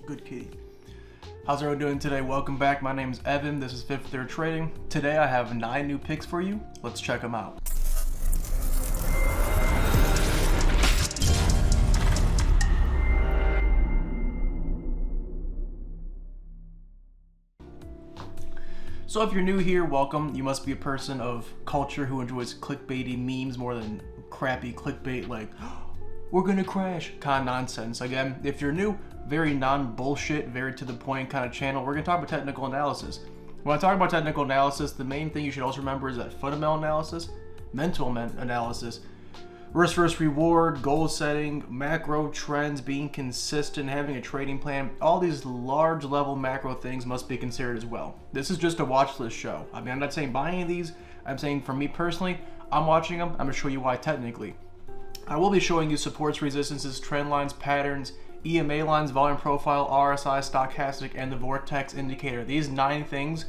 Good kitty. How's everyone doing today? Welcome back. My name is Evan. This is Fifth Third Trading. Today I have 9 new picks for you. Let's check them out. So if you're new here, welcome. You must be a person of culture who enjoys clickbaity memes more than crappy clickbait like, we're gonna crash kind of nonsense. Again, if you're new, very non-bullshit, very to the point kind of channel. We're gonna talk about technical analysis. When I talk about technical analysis, the main thing you should also remember is that fundamental analysis, mental analysis, risk versus reward, goal setting, macro trends, being consistent, having a trading plan, all these large level macro things must be considered as well. This is just a watch list show. I mean, I'm not saying buy any of these. I'm saying for me personally, I'm watching them. I'm gonna show you why technically. I will be showing you supports, resistances, trend lines, patterns, EMA lines, volume profile, RSI, stochastic, and the vortex indicator. These 9 things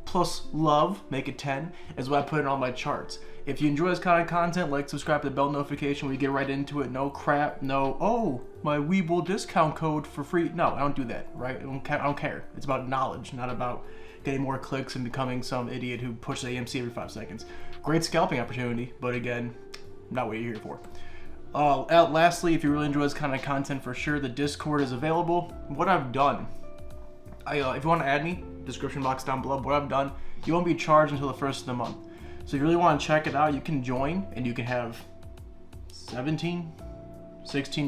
plus love, make it 10, is what I put in all my charts. If you enjoy this kind of content, like, subscribe to the bell notification. We get right into it. No crap, no, oh, my Weeble discount code for free. No, I don't do that, right? I don't care. It's about knowledge, not about getting more clicks and becoming some idiot who pushes AMC every 5 seconds. Great scalping opportunity, but again, not what you're here for. Lastly, if you really enjoy this kind of content, for sure, the Discord is available. What I've done, if you want to add me, description box down below, what I've done, you won't be charged until the first of the month. So if you really want to check it out, you can join and you can have 16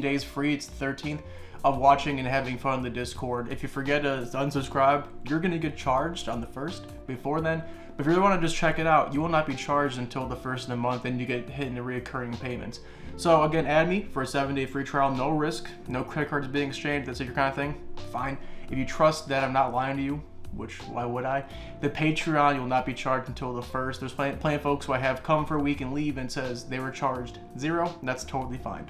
days free. It's the 13th of watching and having fun in the Discord. If you forget to unsubscribe, you're going to get charged on the first before then. But if you really want to just check it out, you will not be charged until the first of the month and you get hit in the reoccurring payments. So again, add me for a 7-day free trial, no risk, no credit cards being exchanged. That's your kind of thing, fine. If you trust that I'm not lying to you, which why would I? The Patreon, you will not be charged until the first. There's plenty of folks who I have come for a week and leave and says they were charged 0. That's totally fine.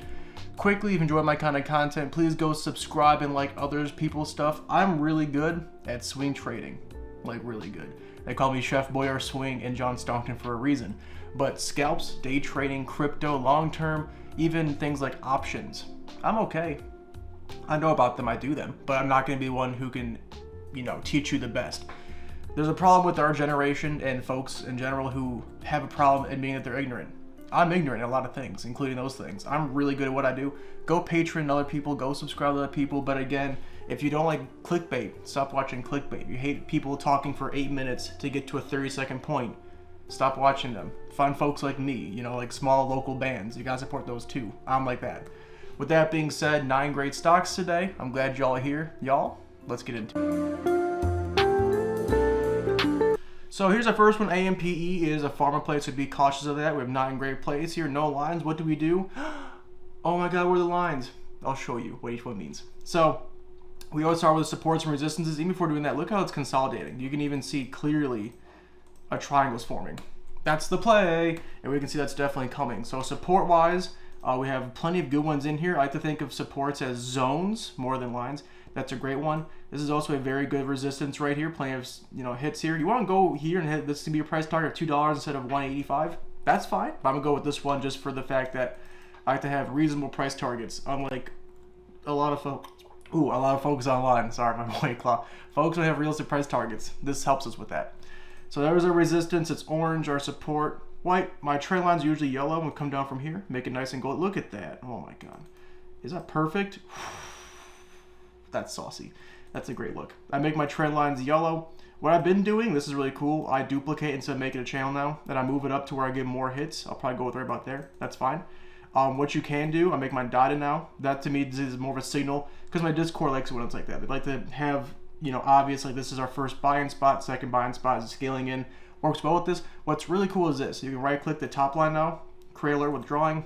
Quickly, if you enjoy my kind of content, please go subscribe and like others people's stuff. I'm really good at swing trading, like really good. They call me Chef Boyar Swing and John Stockton for a reason. But scalps, day trading, crypto, long term, even things like options, I'm okay. I know about them, I do them, but I'm not going to be one who can, teach you the best. There's a problem with our generation and folks in general who have a problem admitting that they're ignorant. I'm ignorant in a lot of things, including those things. I'm really good at what I do. Go Patreon other people, go subscribe to other people, but again, if you don't like clickbait, stop watching clickbait. If you hate people talking for 8 minutes to get to a 30-second point, stop watching them. Find folks like me, like small local bands. You gotta support those too. I'm like that. With that being said, 9 great stocks today. I'm glad y'all are here. Y'all, let's get into it. So here's our first one. AMPE is a pharma play, so be cautious of that. We have 9 great plays here. No lines. What do we do? Oh my god, where are the lines? I'll show you what each one means. So we always start with supports and resistances. Even before doing that, look how it's consolidating. You can even see clearly a triangle's forming. That's the play, and we can see that's definitely coming. So support-wise, we have plenty of good ones in here. I like to think of supports as zones more than lines. That's a great one. This is also a very good resistance right here. Plenty of hits here. You want to go here and hit this to be your price target of $2 instead of $1.85. That's fine. But I'm gonna go with this one just for the fact that I like to have reasonable price targets, unlike a lot of folks. A lot of folks online. Sorry, my white claw. Folks don't have realistic price targets. This helps us with that. So there's our resistance. It's orange. Our support white. My trend line's usually yellow. We'll come down from here, make it nice and gold. Look at that. Oh my god, is that perfect? That's saucy. That's a great look. I make my trend lines yellow. What I've been doing, this is really cool, I duplicate instead of making a channel now. Then I move it up to where I get more hits. I'll probably go with right about there. That's fine. What you can do, I make mine dotted now. That to me is more of a signal, because my Discord likes it when it's like that. They like to have, obvious, like this is our first buy-in spot, second buy-in spot is scaling in. Works well with this. What's really cool is this. You can right-click the top line now, create alert withdrawing,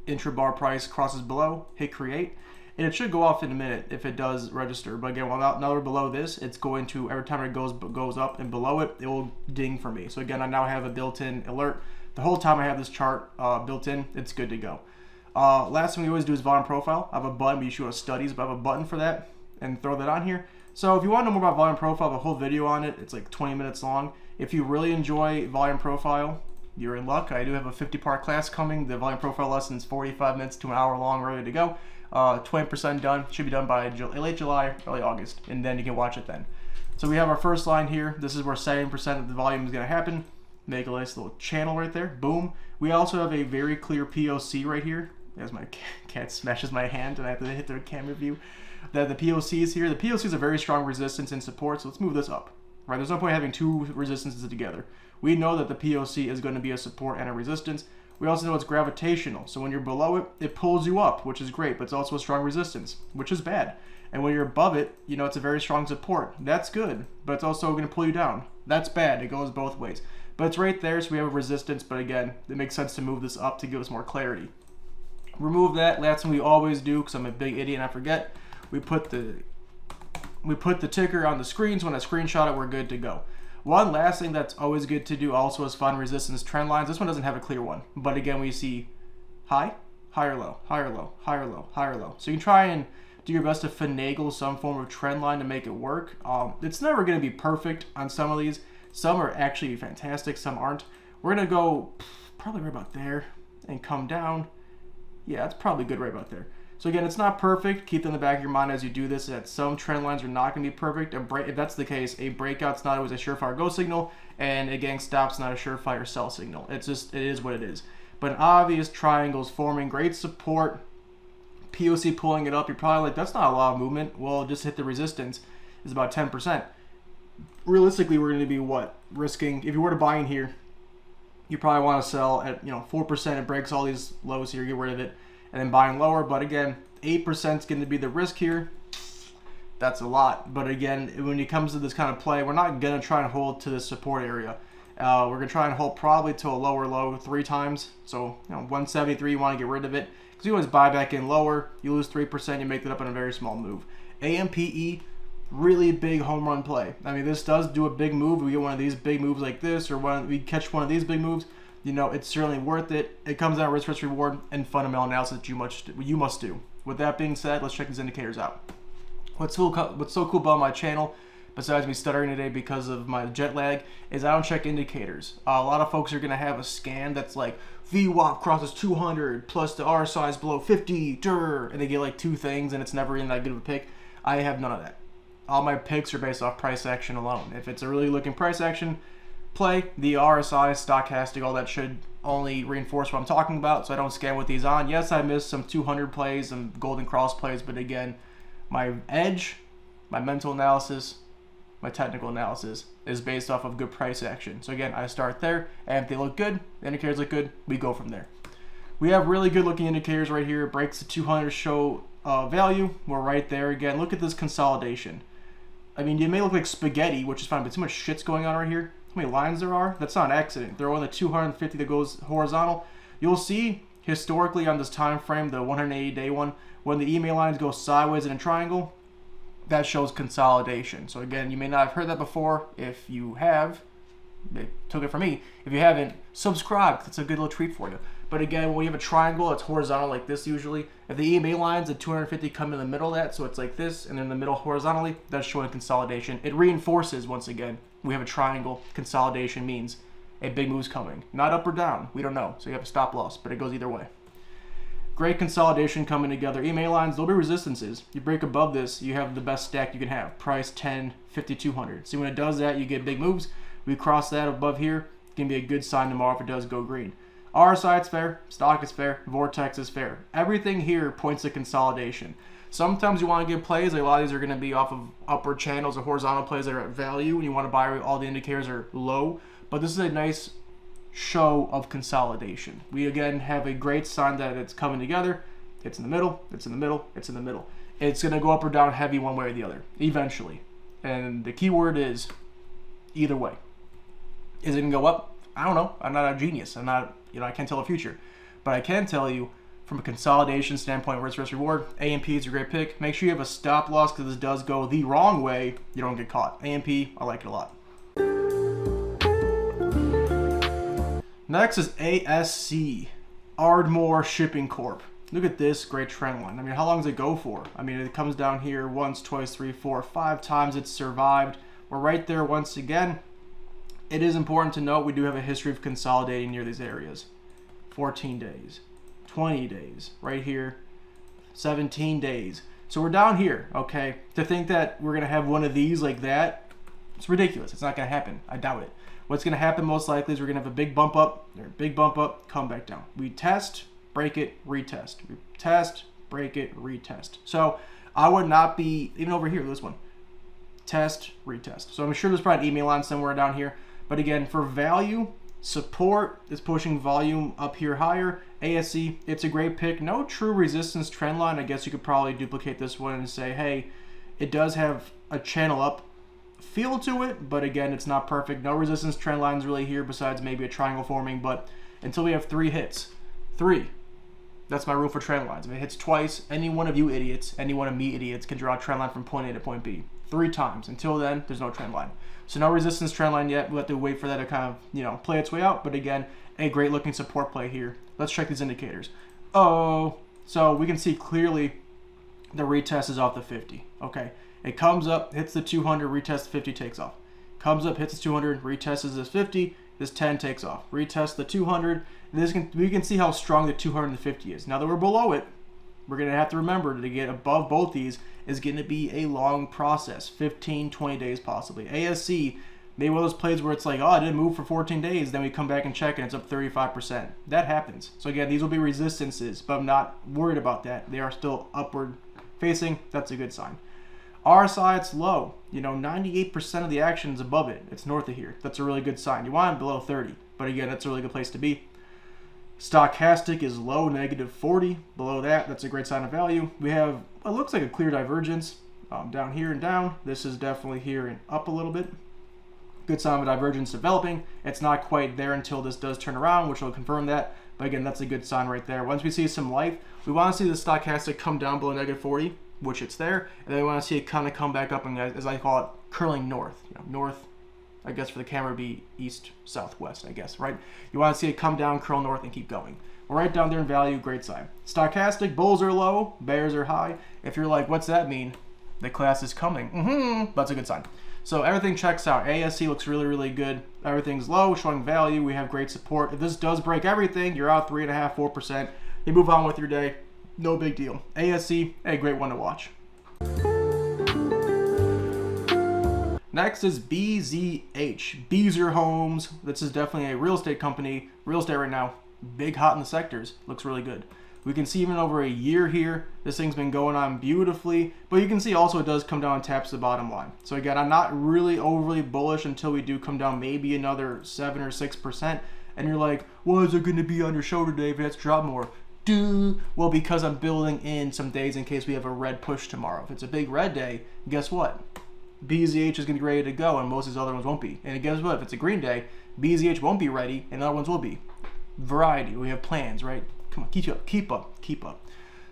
intra-bar price crosses below, hit create. And it should go off in a minute if it does register. But again, now we're below this, it's going to, every time it goes up and below it, it will ding for me. So again, I now have a built-in alert. The whole time I have this chart built in, it's good to go. Last thing we always do is volume profile. I have a button, but you should go to studies, but I have a button for that and throw that on here. So if you want to know more about volume profile, I have a whole video on it. It's like 20 minutes long. If you really enjoy volume profile, you're in luck. I do have a 50-part class coming. The volume profile lesson is 45 minutes to an hour long, ready to go. 20% done. Should be done by late July, early August, and then you can watch it then. So we have our first line here. This is where 70% of the volume is going to happen. Make a nice little channel right there. Boom. We also have a very clear POC right here. As my cat smashes my hand and I have to hit the camera view. The POC is here. The POC is a very strong resistance and support, so let's move this up. Right? There's no point having two resistances together. We know that the POC is going to be a support and a resistance. We also know it's gravitational, so when you're below it, it pulls you up, which is great, but it's also a strong resistance, which is bad. And when you're above it, you know, it's a very strong support. That's good, but it's also going to pull you down. That's bad. It goes both ways. But it's right there, so we have a resistance, but again, it makes sense to move this up to give us more clarity. Remove that. Last thing we always do, because I'm a big idiot and I forget, we put the ticker on the screen, so when I screenshot it, we're good to go. One last thing that's always good to do also is find resistance trend lines. This one doesn't have a clear one, but again, we see high, higher low, higher low, higher low, higher low. So you can try and do your best to finagle some form of trend line to make it work. It's never going to be perfect on some of these. Some are actually fantastic, some aren't. We're going to go probably right about there and come down. Yeah, it's probably good right about there. So again, it's not perfect. Keep in the back of your mind as you do this that some trend lines are not going to be perfect. If that's the case, a breakout's not always a surefire go signal, and a gang stop's not a surefire sell signal. It's just, it is what it is. But an obvious triangle's forming, great support, POC pulling it up. You're probably like, that's not a lot of movement. Well, just hit the resistance. Is about 10%. Realistically, we're going to be what? Risking, if you were to buy in here, you probably want to sell at 4%. It breaks all these lows here, get rid of it, and then buying lower. But again, 8% is going to be the risk here. That's a lot. But again, when it comes to this kind of play, we're not going to try and hold to the support area. We're going to try and hold probably to a lower low 3 times. So 173, you want to get rid of it. Because you always buy back in lower, you lose 3%, you make that up in a very small move. AMPE, really big home run play. I mean, this does do a big move. We get one of these big moves like this, or we catch one of these big moves, it's certainly worth it. It comes down to risk versus reward and fundamental analysis that you must do. With that being said, let's check these indicators out. What's so cool about my channel, besides me stuttering today because of my jet lag, is I don't check indicators. A lot of folks are going to have a scan that's like VWAP crosses 200 plus the RSI is below 50, and they get like 2 things and it's never even that good of a pick. I have none of that. All my picks are based off price action alone. If it's a really looking price action play, the RSI, stochastic, all that should only reinforce what I'm talking about, so I don't scan with these on. Yes, I missed some 200 plays and golden cross plays, but again, my edge, my mental analysis, my technical analysis is based off of good price action. So again, I start there, and if they look good, the indicators look good, we go from there. We have really good looking indicators right here. It breaks the 200 show value. We're right there again. Look at this consolidation. I mean, you may look like spaghetti, which is fine, but too much shit's going on right here. How many lines there are? That's not an accident. They're on the 250 that goes horizontal. You'll see historically on this time frame, the 180-day one, when the EMA lines go sideways in a triangle, that shows consolidation. So again, you may not have heard that before. If you have, they took it from me. If you haven't, subscribe. That's a good little treat for you. But again, when you have a triangle, it's horizontal like this usually. If the EMA lines at 250 come in the middle of that, so it's like this, and then in the middle horizontally, that's showing consolidation. It reinforces, once again, we have a triangle. Consolidation means a big move's coming. Not up or down. We don't know. So you have a stop loss, but it goes either way. Great consolidation coming together. EMA lines, there'll be resistances. You break above this, you have the best stack you can have. Price 10, 50, 200. See, when it does that, you get big moves. We cross that above here. It can be a good sign tomorrow if it does go green. RSI is fair, stock is fair, vortex is fair. Everything here points to consolidation. Sometimes you want to get plays. A lot of these are going to be off of upward channels or horizontal plays that are at value, and you want to buy all the indicators are low. But this is a nice show of consolidation. We again have a great sign that it's coming together. It's in the middle, it's in the middle, it's in the middle. It's going to go up or down heavy one way or the other, eventually. And the key word is either way. Is it going to go up? I don't know. I'm not a genius. I'm not, I can't tell the future. But I can tell you from a consolidation standpoint, risk versus reward, AMP is a great pick. Make sure you have a stop loss because this does go the wrong way. You don't get caught. AMP, I like it a lot. Next is ASC, Ardmore Shipping Corp. Look at this great trend line. I mean, how long does it go for? I mean, it comes down here once, twice, 3, 4, 5 times. It's survived. We're right there once again. It is important to note we do have a history of consolidating near these areas. 14 days, 20 days, right here, 17 days. So we're down here, okay? To think that we're gonna have one of these like that, it's ridiculous. It's not gonna happen. I doubt it. What's gonna happen most likely is we're gonna have a big bump up, or a big bump up, come back down. We test, break it, retest. We test, break it, retest. So I would not be, even over here, this one, test, retest. So I'm sure there's probably an email line somewhere down here. But again, for value, support is pushing volume up here higher. ASC, it's a great pick. No true resistance trend line. I guess you could probably duplicate this one and say, hey, it does have a channel up feel to it, but again, it's not perfect. No resistance trend lines really here besides maybe a triangle forming, but until we have 3 hits, 3, that's my rule for trend lines. If it hits twice, any one of you idiots, any one of me idiots can draw a trend line from point A to point B 3 times. Until then, there's no trend line. So no resistance trend line yet. We'll have to wait for that to kind of, play its way out. But again, a great looking support play here. Let's check these indicators. Oh, so we can see clearly the retest is off the 50. Okay, it comes up, hits the 200, retest the 50, takes off. Comes up, hits the 200, retests this 50, this 10 takes off. Retest the 200. We can see how strong the 250 is. Now that we're below it, we're going to have to remember to get above both these is going to be a long process, 15, 20 days possibly. ASC, maybe one of those plays where it's like, oh, I didn't move for 14 days, then we come back and check and it's up 35%. That happens. So again, these will be resistances, but I'm not worried about that. They are still upward facing. That's a good sign. RSI, it's low. 98% of the action is above it. It's north of here. That's a really good sign. You want it below 30, but again, that's a really good place to be. Stochastic is low, -40. Below that, that's a great sign of value. We have, it looks like a clear divergence down here and down. This is definitely here and up a little bit. Good sign of a divergence developing. It's not quite there until this does turn around, which will confirm that. But again, that's a good sign right there. Once we see some life, we want to see the stochastic come down below -40, which it's there. And then we want to see it kind of come back up and, as I call it, curling north. North, I guess for the camera would be east, southwest, I guess, right? You want to see it come down, curl north, and keep going. We're right down there in value, great sign. Stochastic, bulls are low, bears are high. If you're like, what's that mean? The class is coming. That's a good sign. So everything checks out. ASC looks really, really good. Everything's low, showing value. We have great support. If this does break everything, you're out 3.5%, 4%. You move on with your day. No big deal. ASC, a great one to watch. Next is BZH, Beazer Homes. This is definitely a real estate company. Real estate right now, big hot in the sectors. Looks really good. We can see even over a year here, this thing's been going on beautifully. But you can see also it does come down and taps the bottom line. So again, I'm not really overly bullish until we do come down maybe another 7 or 6%. And you're like, well, is it going to be on your show today if it's drop more? Well, because I'm building in some days in case we have a red push tomorrow. If it's a big red day, guess what? BZH is going to be ready to go, and most of these other ones won't be. And guess what? If it's a green day, BZH won't be ready, and other ones will be. Variety. We have plans, right? Come on, keep up.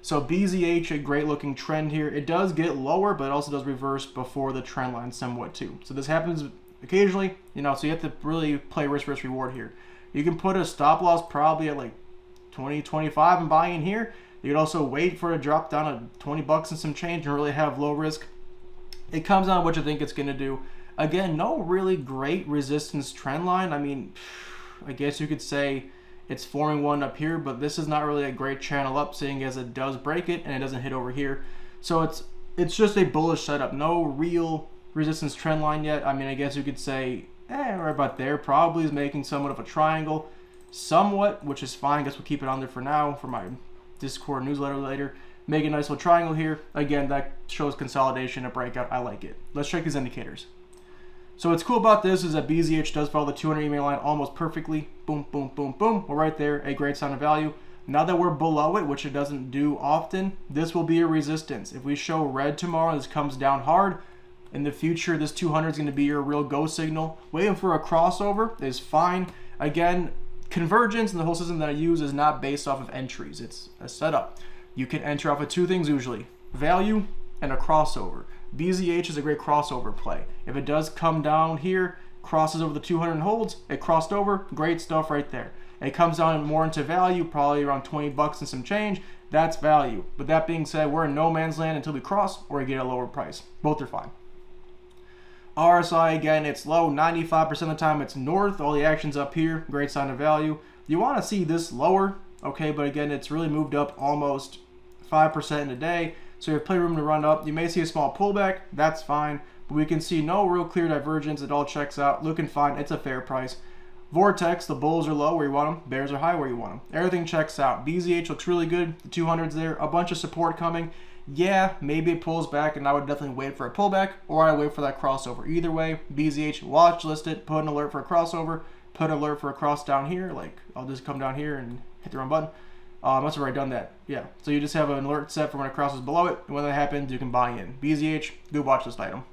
So BZH, a great looking trend here. It does get lower, but it also does reverse before the trend line somewhat too. So this happens occasionally, so you have to really play risk reward here. You can put a stop loss probably at like 20, 25 and buy in here. You can also wait for a drop down to $20 and some change and really have low risk. It comes down to what you think it's going to do. Again, no really great resistance trend line. I mean, I guess you could say it's forming one up here, but this is not really a great channel up, seeing as it does break it and it doesn't hit over here. So it's just a bullish setup. No real resistance trend line yet. I mean, I guess you could say, right about there, probably is making somewhat of a triangle. Somewhat, which is fine. I guess we'll keep it on there for now for my Discord newsletter later. Make a nice little triangle here. Again, that shows consolidation, a breakout. I like it. Let's check these indicators. So what's cool about this is that BZH does follow the 200 EMA line almost perfectly. Boom, boom, boom, boom. We're right there. A great sign of value. Now that we're below it, which it doesn't do often, this will be a resistance. If we show red tomorrow, this comes down hard. In the future, this 200 is going to be your real go signal. Waiting for a crossover is fine. Again, convergence and the whole system that I use is not based off of entries. It's a setup. You can enter off of 2 things usually, value and a crossover. BZH is a great crossover play. If it does come down here, crosses over the 200 and holds, it crossed over, great stuff right there. It comes down more into value, probably around $20 and some change. That's value. But that being said, we're in no man's land until we cross or we get a lower price. Both are fine. RSI, again, it's low. 95% of the time it's north. All the action's up here. Great sign of value. You want to see this lower, okay? But again, it's really moved up almost 5% in a day. So you have plenty of room to run up. You may see a small pullback. That's fine. But we can see no real clear divergence. It all checks out. Looking fine. It's a fair price. Vortex, the bulls are low where you want them. Bears are high where you want them. Everything checks out. BZH looks really good. The 200's there. A bunch of support coming. Yeah, maybe it pulls back, and I would definitely wait for a pullback, or I wait for that crossover. Either way, BZH, watch list it, put an alert for a crossover, put an alert for a cross down here. Like, I'll just come down here and hit the run button. I must have already done that. Yeah, so you just have an alert set for when it crosses below it, and when that happens, you can buy in. BZH, good watch list item.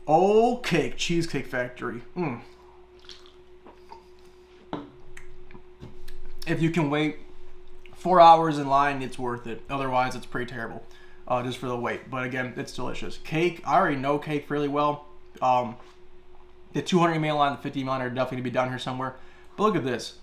Oh, cake, Cheesecake Factory. If you can wait 4 hours in line, it's worth it. Otherwise, it's pretty terrible, just for the wait. But again, it's delicious. Cake, I already know cake fairly well. The 200 EMA line, the 50 EMA line are definitely going to be down here somewhere. But look at this.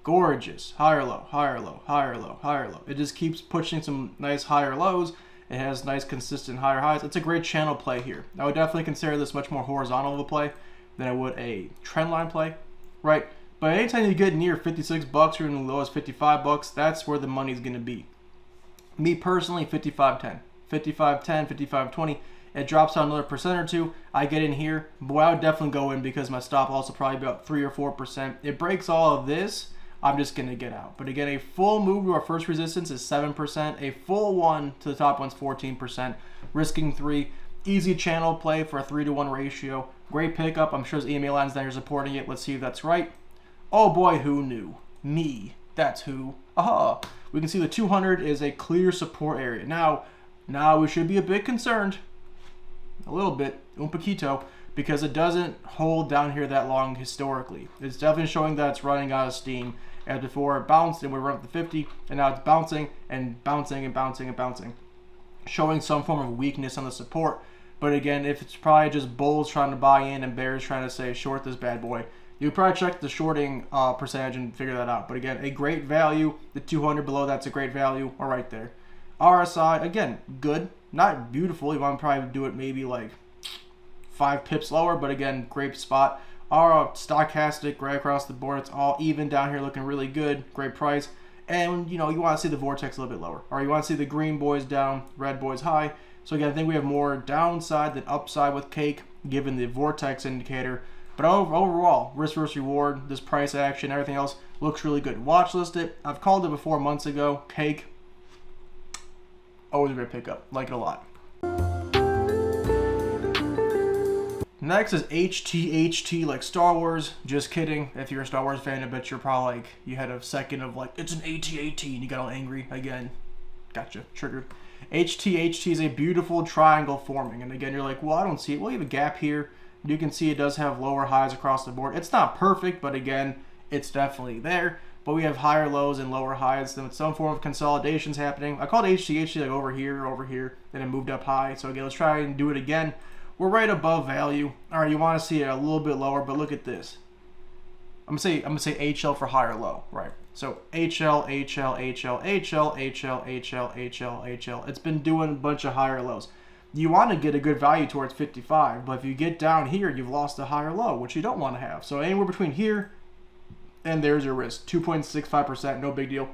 Gorgeous. Higher low, higher low, higher low, higher low. It just keeps pushing some nice higher lows. It has nice consistent higher highs. It's a great channel play here. I would definitely consider this much more horizontal of a play than I would a trend line play, right? But anytime you get near 56 bucks or in the low as 55 bucks, that's where the money's going to be. Me personally, 55.10, 55.10, 55.20. It drops down another percent or two. I get in here. Boy, I would definitely go in because my stop loss will probably be about 3 or 4%. It breaks all of this, I'm just going to get out. But again, a full move to our first resistance is 7%. A full one to the top one's 14%. Risking 3. Easy channel play for a 3-to-1 ratio. Great pickup. I'm sure there's EMA lines down here supporting it. Let's see if that's right. Oh boy, who knew? Me. That's who. Aha. We can see the 200 is a clear support area. Now we should be a bit concerned. A little bit. Un poquito. Because it doesn't hold down here that long historically. It's definitely showing that it's running out of steam. As before it bounced and we were up to 50. And now it's bouncing and bouncing and bouncing and bouncing. Showing some form of weakness on the support. But again, if it's probably just bulls trying to buy in and bears trying to say short this bad boy, you probably check the shorting percentage and figure that out. But again, a great value. The 200 below, that's a great value. Or right there. RSI, again, good. Not beautiful. You want to probably do it maybe like 5 pips lower. But again, great spot. Our stochastic right across the board. It's all even down here looking really good. Great price. And, you know, you want to see the vortex a little bit lower. Or you want to see the green boys down, red boys high. So again, I think we have more downside than upside with cake, given the vortex indicator. But overall, risk versus reward, this price action, everything else looks really good. Watch list it. I've called it before months ago. Cake, always a great pickup. Like it a lot. Next is HTHT, like Star Wars. Just kidding. If you're a Star Wars fan, I bet you're probably like, you had a second of like, it's an AT-AT, and you got all angry again. Gotcha. Triggered. HTHT is a beautiful triangle forming. And again, you're like, well, I don't see it. Well, you have a gap here. You can see it does have lower highs across the board. It's not perfect, but again, it's definitely there. But we have higher lows and lower highs. Then some form of consolidation's happening. I called HTHT like over here, then it moved up high. So again, let's try and do it again. We're right above value. All right, you want to see it a little bit lower, but look at this. I'm gonna say HL for higher low, right? So HL, HL, HL, HL, HL, HL, HL, HL. It's been doing a bunch of higher lows. You want to get a good value towards 55, but if you get down here, you've lost a higher low, which you don't want to have. So anywhere between here and there's your risk. 2.65%, no big deal.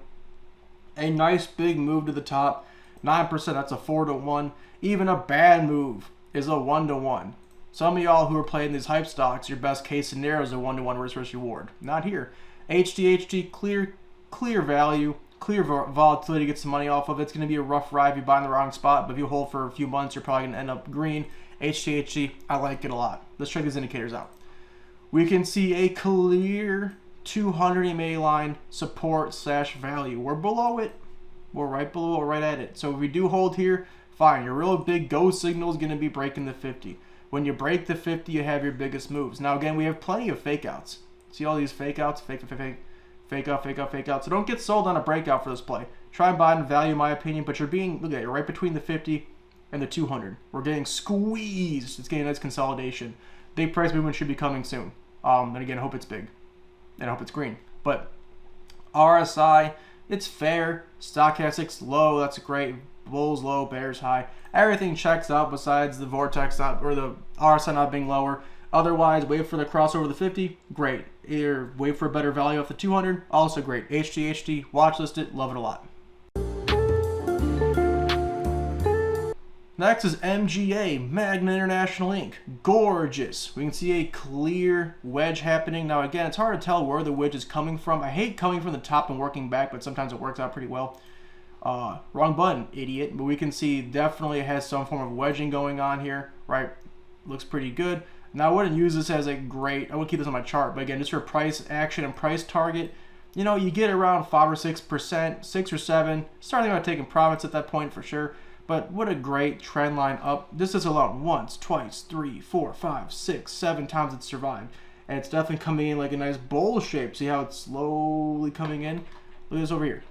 A nice big move to the top, 9%, that's a 4-to-1. Even a bad move is a 1-to-1. Some of y'all who are playing these hype stocks, your best case scenario is a 1-to-1 risk versus reward. Not here. HTHT, clear value. Clear volatility, get some money off of it. It's going to be a rough ride if you buy in the wrong spot, but if you hold for a few months, you're probably going to end up green. HTHT, I like it a lot. Let's check these indicators out. We can see a clear 200 EMA line support / value. We're below it. We're right below it, right at it. So if we do hold here, fine. Your real big go signal is going to be breaking the 50. When you break the 50, you have your biggest moves. Now, again, we have plenty of fake outs. See all these fake outs? Fake out, fake out, fake out. So don't get sold on a breakout for this play. Try and buy in value, in my opinion, but you're being, look at it, you're right between the 50 and the 200. We're getting squeezed. It's getting a nice consolidation. Big price movement should be coming soon. And again, I hope it's big. And I hope it's green. But RSI, it's fair. Stochastic's low. That's great. bulls low, bears high. Everything checks out besides the vortex not, or the RSI not being lower. Otherwise, wait for the crossover the 50, great. Either wait for a better value off the 200, also great. HTHT, watchlist it, love it a lot. Next is MGA, Magna International Inc. Gorgeous. We can see a clear wedge happening. Now again, it's hard to tell where the wedge is coming from. I hate coming from the top and working back, but sometimes it works out pretty well. Wrong button, idiot. But we can see definitely it has some form of wedging going on here, right? Looks pretty good. Now I wouldn't use this as a great, I would keep this on my chart, but again, just for price action and price target, you know, you get around 5 or 6%, 6 or 7, starting out taking profits at that point for sure. But what a great trend line up. This is alone once, twice, 3, 4, 5, 6, 7 times it's survived. And it's definitely coming in like a nice bowl shape. See how it's slowly coming in? Look at this over here.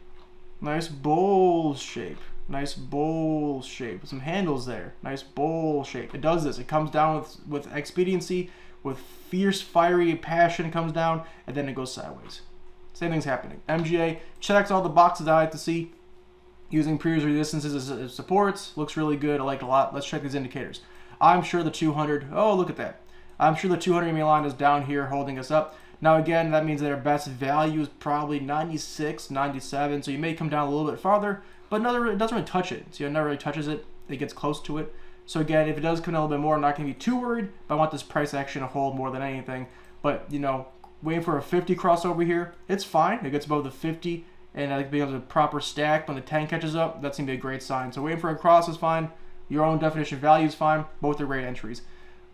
Nice bowl shape. Nice bowl shape. Some handles there. Nice bowl shape. It does this. It comes down with expediency, with fierce, fiery passion. It comes down, and then it goes sideways. Same thing's happening. MGA checks all the boxes I like to see. Using previous resistances as supports. Looks really good. I like it a lot. Let's check these indicators. I'm sure the 200. Oh, look at that. I'm sure the 200 EMA line is down here holding us up. Now, again, that means that our best value is probably 96, 97. So you may come down a little bit farther, but it doesn't really touch it. See, it never really touches it. It gets close to it. So again, if it does come down a little bit more, I'm not going to be too worried. But I want this price action to hold more than anything. But, you know, waiting for a 50 crossover here, it's fine. It gets above the 50. And I think being able to proper stack when the 10 catches up, that's going to be a great sign. So waiting for a cross is fine. Your own definition value is fine. Both are great entries.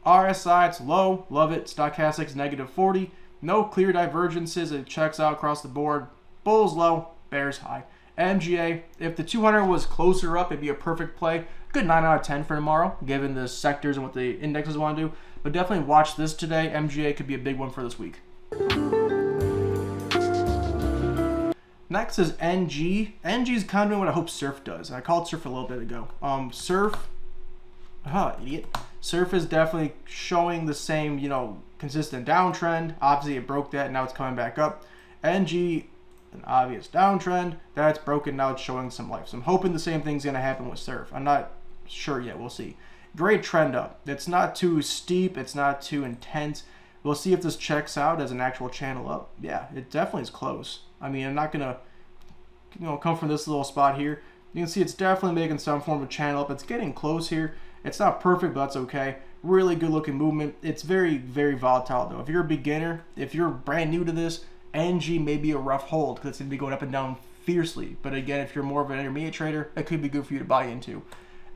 RSI, it's low. Love it. Stochastics, negative 40. No clear divergences. It checks out across the board. Bulls low. Bears high. MGA, if the 200 was closer up, it'd be a perfect play. Good 9 out of 10 for tomorrow, given the sectors and what the indexes want to do. But definitely watch this today. MGA could be a big one for this week. Next is NG. NG is kind of doing what I hope Surf does. I called Surf a little bit ago. Idiot. Surf is definitely showing the same, you know, consistent downtrend. Obviously, it broke that, and now it's coming back up. NG, an obvious downtrend. That's broken. Now it's showing some life. So I'm hoping the same thing's going to happen with Surf. I'm not sure yet. We'll see. Great trend up. It's not too steep. It's not too intense. We'll see if this checks out as an actual channel up. Yeah, it definitely is close. I mean, I'm not going to, you know, come from this little spot here. You can see it's definitely making some form of channel up. It's getting close here. It's not perfect, but that's okay. Really good looking movement. It's very, very volatile though. If you're a beginner, if you're brand new to this, NG may be a rough hold because it's going to be going up and down fiercely. But again, if you're more of an intermediate trader, it could be good for you to buy into.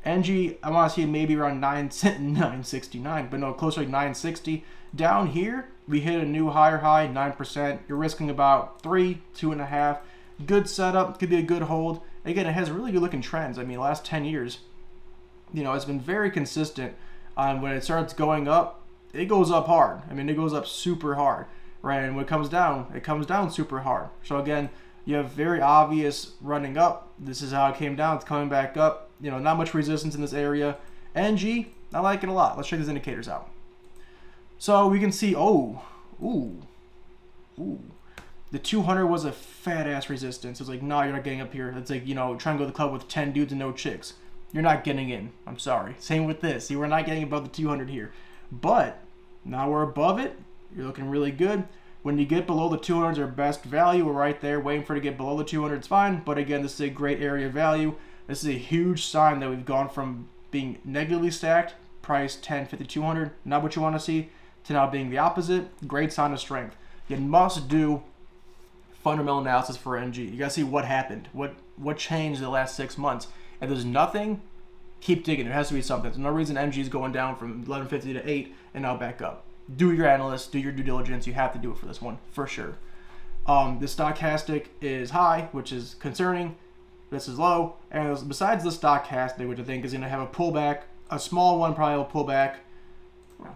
NG, I want to see maybe around 969, but no, closer to 960. Down here, we hit a new higher high, 9%. You're risking about 3, 2.5. Good setup, could be a good hold. Again, it has really good looking trends. I mean, last 10 years, you know, it's been very consistent. When it starts going up, it goes up hard. I mean, it goes up super hard, right? And when it comes down super hard. So again, you have very obvious running up. This is how it came down. It's coming back up. You know, not much resistance in this area. NG, I like it a lot. Let's check these indicators out. So we can see, the 200 was a fat ass resistance. It's like, no, you're not getting up here. It's like, you know, trying to go to the club with 10 dudes and no chicks. You're not getting in. I'm sorry. Same with this. See, we're not getting above the 200 here. But now we're above it. You're looking really good. When you get below the 200s, our best value, we're right there. Waiting for it to get below the 200, it's fine. But again, this is a great area of value. This is a huge sign that we've gone from being negatively stacked, price 10, 50, 200, not what you want to see, to now being the opposite. Great sign of strength. You must do fundamental analysis for NG. You gotta see what happened, what changed in the last 6 months. If there's nothing, keep digging. There has to be something. There's no reason NG is going down from 1150 to 8 and now back up. Do your analysis, do your due diligence. You have to do it for this one, for sure. The stochastic is high, which is concerning. This is low. And besides the stochastic, which I think is going to have a pullback, a small one probably will pull back,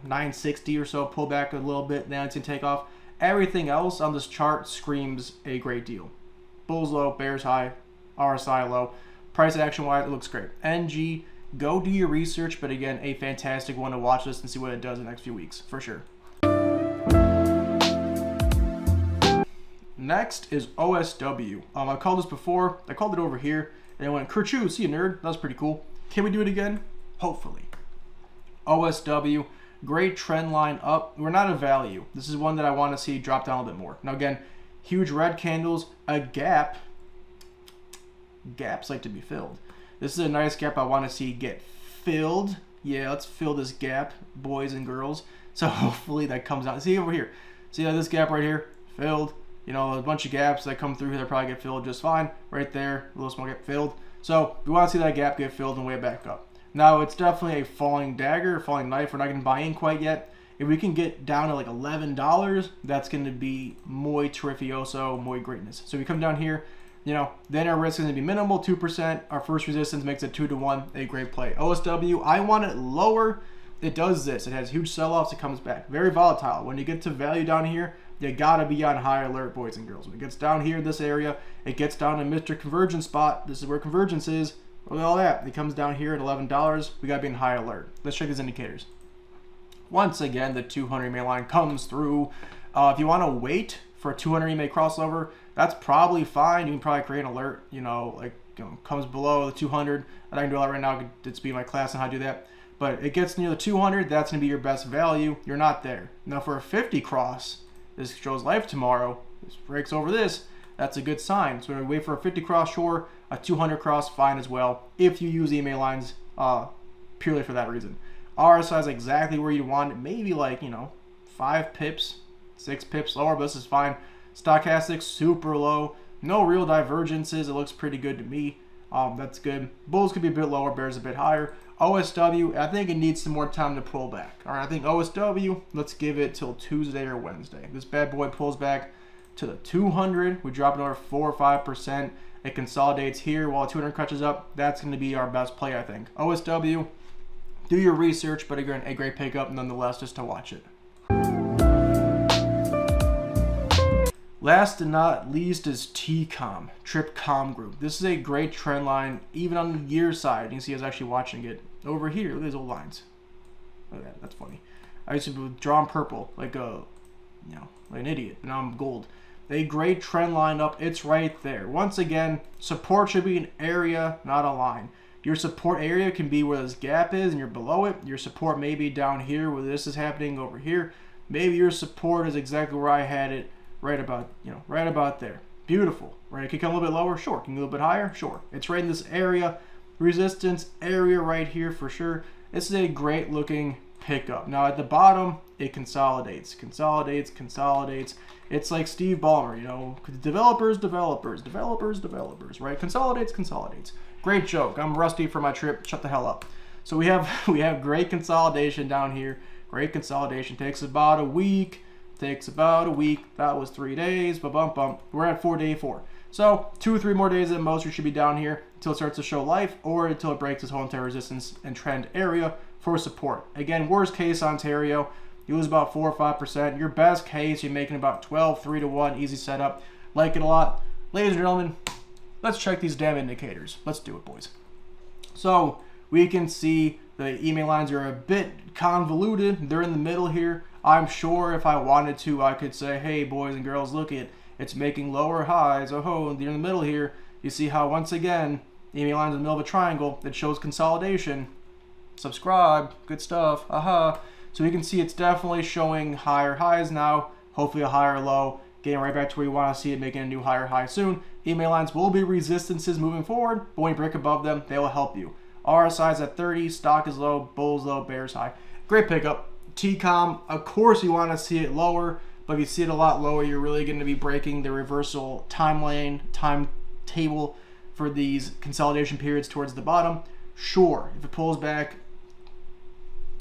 960 or so, pull back a little bit, then it's going to take off. Everything else on this chart screams a great deal. Bulls low, bears high, RSI low. Price action wise, it looks great. NG, go do your research, but again, a fantastic one to watch this and see what it does in the next few weeks, for sure. Next is OSW. I called this before. I called it over here. and it went kerchoo, see you nerd. That was pretty cool. Can we do it again? Hopefully. OSW, great trend line up. We're not a value. This is one that I want to see drop down a bit more. Now again, huge red candles, a gap. Gaps like to be filled. This is a nice gap I want to see get filled. Yeah, let's fill this gap, boys and girls. So hopefully that comes out. See over here. See this gap right here? Filled. You know, a bunch of gaps that come through here that probably get filled just fine. Right there, a little small gap filled. So we want to see that gap get filled and way back up. Now it's definitely a falling dagger, falling knife. We're not going to buy in quite yet. If we can get down to like $11, that's going to be muy terrificioso, muy greatness. So we come down here, you know, then our risk is going to be minimal, 2%. Our first resistance makes it 2-to-1, a great play. OSW, I want it lower. It does this. It has huge sell-offs. It comes back. Very volatile. When you get to value down here, you got to be on high alert, boys and girls. When it gets down here in this area, it gets down to Mr. Convergence spot. This is where convergence is. Look at all that. It comes down here at $11. We got to be in high alert. Let's check these indicators. Once again, the 200 EMA line comes through. If you want to wait for a 200 EMA crossover, that's probably fine. You can probably create an alert, you know, like, you know, comes below the 200. And I can do that right now. It's be my class on how to do that. But it gets near the 200. That's going to be your best value. You're not there. Now for a 50 cross, this shows life tomorrow. This breaks over this. That's a good sign. So we're going to wait for a 50 cross, sure. A 200 cross, fine as well. If you use EMA lines purely for that reason. RSI is exactly where you want it. Maybe like, you know, 5 pips, 6 pips lower, but this is fine. Stochastic, super low. No real divergences. It looks pretty good to me. That's good. Bulls could be a bit lower, bears a bit higher. OSW, I think it needs some more time to pull back. All right, I think OSW, let's give it till Tuesday or Wednesday. This bad boy pulls back to the 200. We drop another 4 or 5%. It consolidates here while 200 crutches up. That's going to be our best play, I think. OSW, do your research, but again, a great pickup nonetheless just to watch it. Last and not least is TCOM, TCOM group. This is a great trend line, even on the year side. You can see I was actually watching it over here. Look at these old lines. Look at that, that's funny. I used to draw in purple, like a, you know, like an idiot. Now I'm gold. A great trend line up. It's right there. Once again, support should be an area, not a line. Your support area can be where this gap is and you're below it. Your support may be down here where this is happening over here. Maybe your support is exactly where I had it, right about, you know, right about there. Beautiful, right? It can come a little bit lower, sure. Can go a little bit higher, sure. It's right in this area, resistance area right here for sure. This is a great looking pickup. Now at the bottom, it consolidates. It's like Steve Ballmer, you know, developers, right? Consolidates. Great joke. I'm rusty for my trip. Shut the hell up. So we have great consolidation down here. Great consolidation. Takes about a week. That was 3 days. Ba-bum-bum. We're at day 4. So 2 or 3 more days at most. We should be down here until it starts to show life or until it breaks this whole entire resistance and trend area for support. Again, worst case Ontario, you lose about 4 or 5%. Your best case, you're making about 12, 3-to-1, easy setup. Like it a lot. Ladies and gentlemen, let's check these damn indicators. Let's do it, boys. So we can see the EMA lines are a bit convoluted. They're in the middle here. I'm sure if I wanted to, I could say, hey, boys and girls, look at it's making lower highs. Oh, you're in the middle here. You see how, once again, the EMA line's in the middle of a triangle that shows consolidation. Subscribe. Good stuff. Aha. So we can see it's definitely showing higher highs now. Hopefully a higher low. Getting right back to where you want to see it, making a new higher high soon. EMA lines will be resistances moving forward, but when you break above them, they will help you. RSI is at 30, stock is low, bulls low, bears high. Great pickup. TCOM, of course you want to see it lower, but if you see it a lot lower, you're really going to be breaking the reversal timetable for these consolidation periods towards the bottom. Sure, if it pulls back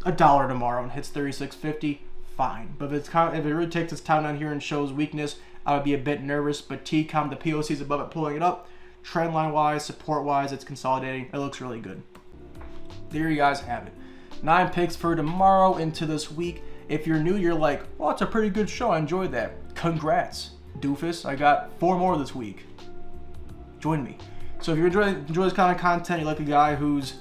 $1 tomorrow and hits 36.50, fine. But if it really takes its time down here and shows weakness, I would be a bit nervous. But TCOM, the POC is above it, pulling it up. Trend line wise, support wise, it's consolidating. It looks really good. There you guys have it. 9 picks for tomorrow into this week. If you're new, you're like, well, it's a pretty good show. I enjoyed that. Congrats, doofus. I got 4 more this week. Join me. So if you enjoy this kind of content, you're like a guy who's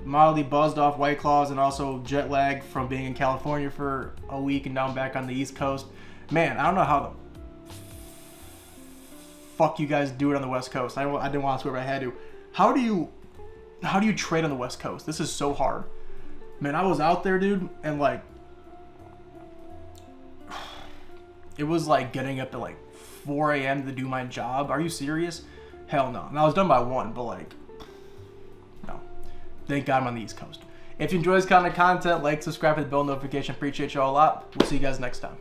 mildly buzzed off White Claws and also jet lag from being in California for a week and now I'm back on the East Coast. Man, I don't know how the fuck you guys do it on the West Coast. I didn't want to swear, but I had to. How do you trade on the West Coast? This is so hard. Man, I was out there, dude, and like, it was like getting up at like 4 a.m. to do my job. Are you serious? Hell no. And I was done by 1, but like, no. Thank God I'm on the East Coast. If you enjoy this kind of content, like, subscribe, hit the bell notification. Appreciate you all a lot. We'll see you guys next time.